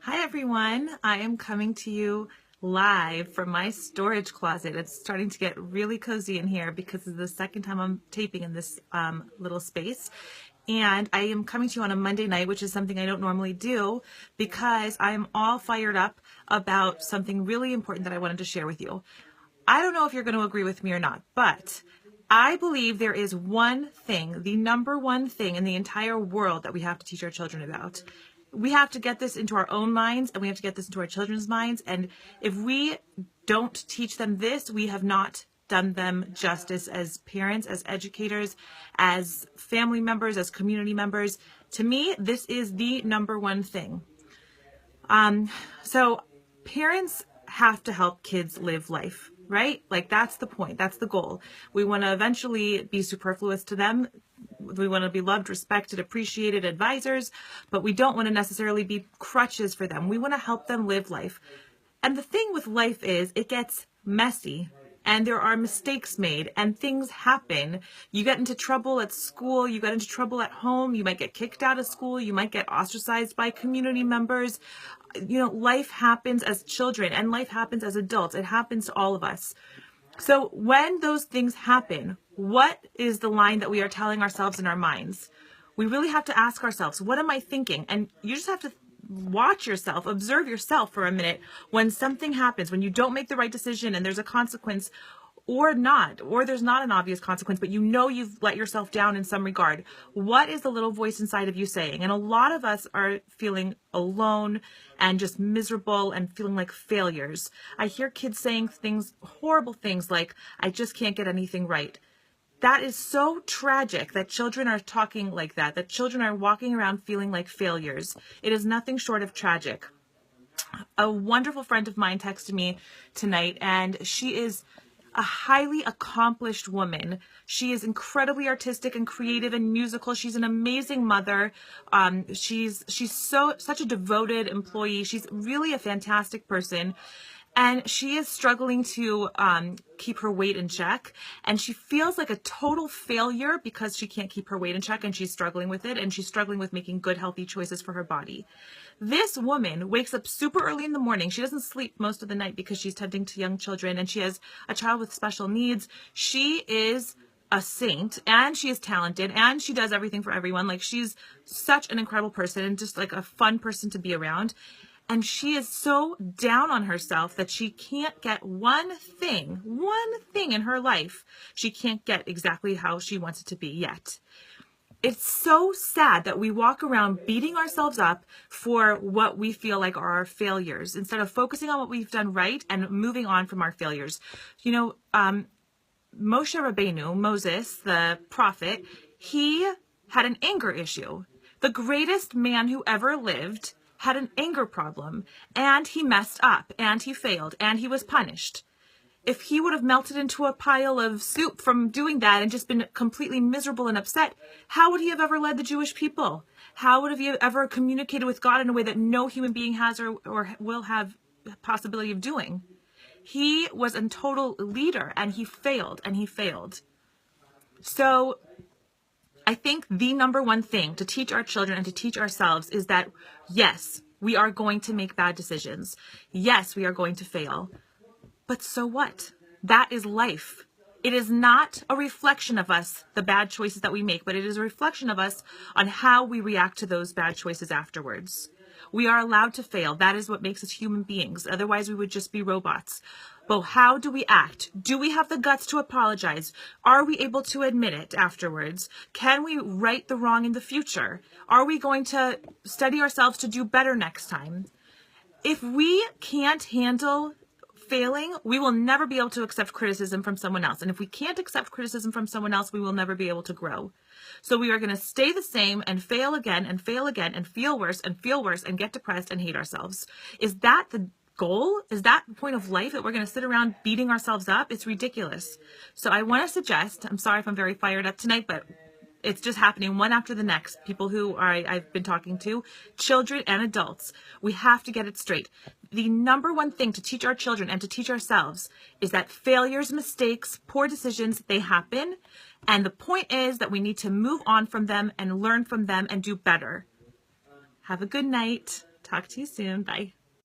Hi everyone, I am coming to you live from my storage closet. It's starting to get really cozy in here because this is the second time I'm taping in this little space. And I am coming to you on a Monday night, which is something I don't normally do because I'm all fired up about something really important that I wanted to share with you. I don't know if you're going to agree with me or not, but I believe there is one thing, the number one thing in the entire world that we have to teach our children about. We have to get this into our own minds and we have to get this into our children's minds. And if we don't teach them this, we have not done them justice as parents, as educators, as family members, as community members. To me, this is the number one thing. So parents have to help kids live life, right? Like that's the point. That's the goal. We want to eventually be superfluous to them. We want to be loved, respected, appreciated advisors, but we don't want to necessarily be crutches for them. We want to help them live life. And the thing with life is it gets messy and there are mistakes made and things happen. You get into trouble at school, you get into trouble at home, you might get kicked out of school, you might get ostracized by community members. You know, life happens as children and life happens as adults. It happens to all of us. So when those things happen, what is the line that we are telling ourselves in our minds? We really have to ask ourselves, what am I thinking? And you just have to watch yourself, observe yourself for a minute when something happens, when you don't make the right decision and there's a consequence or not, or there's not an obvious consequence, but you know you've let yourself down in some regard. What is the little voice inside of you saying? And a lot of us are feeling alone and just miserable and feeling like failures. I hear kids saying things, horrible things like, I just can't get anything right. That is so tragic that children are talking like that children are walking around feeling like failures. It is nothing short of tragic. A wonderful friend of mine texted me tonight, and she is a highly accomplished woman. She is incredibly artistic and creative and musical. She's an amazing mother. She's such a devoted employee. She's really a fantastic person. And she is struggling to keep her weight in check. And she feels like a total failure because she can't keep her weight in check and she's struggling with it. And she's struggling with making good, healthy choices for her body. This woman wakes up super early in the morning. She doesn't sleep most of the night because she's tending to young children and she has a child with special needs. She is a saint and she is talented and she does everything for everyone. Like she's such an incredible person and just like a fun person to be around. And she is so down on herself that she can't get one thing in her life. She can't get exactly how she wants it to be yet. It's so sad that we walk around beating ourselves up for what we feel like are our failures instead of focusing on what we've done right and moving on from our failures. You know, Moshe Rabbeinu, Moses, the prophet, he had an anger issue. The greatest man who ever lived had an anger problem, and he messed up, and he failed, and he was punished. If he would have melted into a pile of soup from doing that and just been completely miserable and upset, how would he have ever led the Jewish people? How would he have ever communicated with God in a way that no human being has or will have the possibility of doing? He was a total leader, and he failed, and he failed. So I think the number one thing to teach our children and to teach ourselves is that, yes, we are going to make bad decisions. Yes, we are going to fail. But so what? That is life. It is not a reflection of us, the bad choices that we make, but it is a reflection of us on how we react to those bad choices afterwards. We are allowed to fail. That is what makes us human beings. Otherwise, we would just be robots. But how do we act? Do we have the guts to apologize? Are we able to admit it afterwards? Can we right the wrong in the future? Are we going to study ourselves to do better next time? If we can't handle failing, we will never be able to accept criticism from someone else. And if we can't accept criticism from someone else, we will never be able to grow. So we are going to stay the same and fail again and fail again and feel worse and get depressed and hate ourselves. Is that the goal? Is that the point of life, that we're going to sit around beating ourselves up? It's ridiculous. So I want to suggest, I'm sorry if I'm very fired up tonight, but it's just happening one after the next. People who I've been talking to, children and adults, we have to get it straight. The number one thing to teach our children and to teach ourselves is that failures, mistakes, poor decisions, they happen. And the point is that we need to move on from them and learn from them and do better. Have a good night. Talk to you soon. Bye.